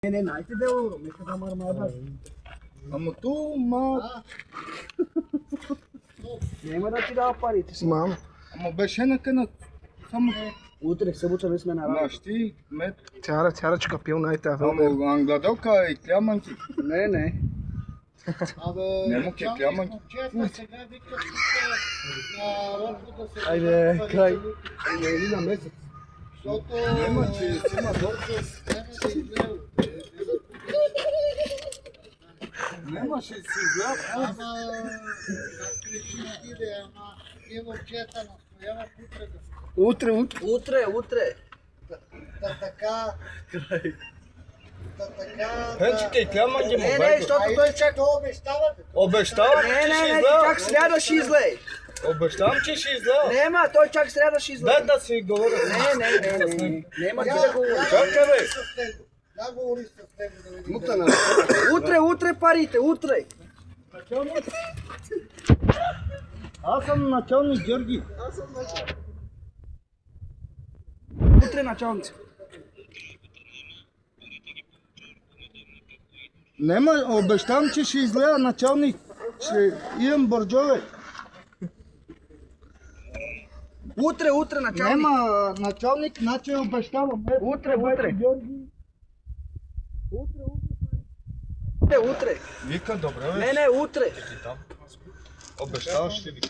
Не, найте да евро, нека да мармада. Ама ту, ма... Няма да ти дава парите си. Мама. Ама беше на къна... Само... Утре, събота не сме на работа. Нашти, мет... Тяра, че капил най-та. Ама англадока и кляманки. Не. Нема ке кляманки. Айде, край. Или на месец. Нема, че си има дорка. Нема, ще си изгледат. Ама, как реши иде, ама, и момчета настоява утре да Утре. Та така... Пенчите и кляманки му Не, бе. защото той чак... То обещава, бе. Обещавам, че ще Не, излея. чак сряда ще излее. Обещавам, че ще излея. Нема, той чак сряда ще излее. Дай да си говоря. Не. Нема ти да говориш. Чакай, бе. С него. Да говори с него да видим. Утре парите, утре. Аз съм началник Георги. Утре началница. Нема, обещавам, че ще излея началник. Ще имам бърджове. Утре началник. Нема, началник, значи обещавам. Утре. Утре. Вика, добре, бе. Не, утре. Обещаваш ли ви?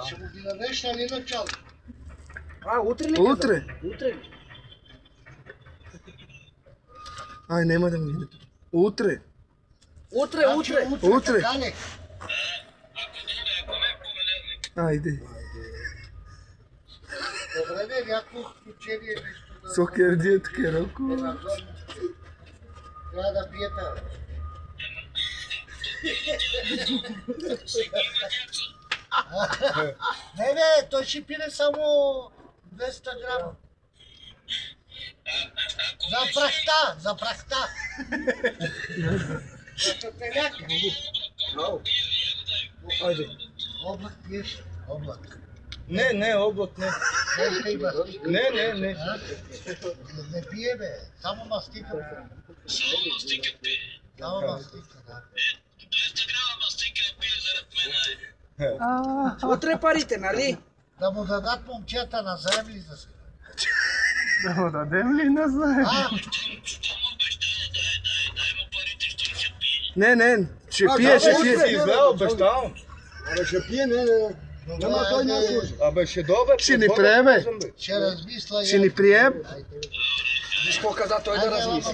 Ще му ги дадеш, нали начало? Утре ли? Утре. Утре. Ай, няма да ми видя. Утре. Утре. Така ли? Айде. Добре, бе, някакво изключение нещо да... Сокердият кералко. Трябва да пиете. Не, бе, той ще пине само 200 грама. За прахта. За пепеляк. Айде. Облак пиеш? Облак. Не, облак не. Ей, мастика. Не. Не пие, бе. Само мастика. Само мастика, да. 200 грама мастика пие заред мен. Утре парите, нали? Да му дадат момчета на земли за сега. Да му дадем ли, не знае. Що му обещава, дай му парите, що ще пие. Не, ще пие. Си излея, обещавам. Абе ще пие, не. Няма той не служи. Абе ще добе. Ще ни приеме. Ще размисля. Ще ни прием. Виж какво каза той да размисли.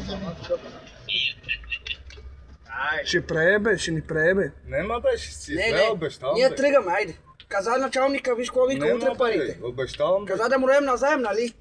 Ще ни приеме. Нема бе, ще си Не, излея, обещавам. ние бе. тръгаме, айде. Каза началника, виж какво вика Нема, утре бе, парите. Обещавам. бе. Каза да му даем назаем, нали?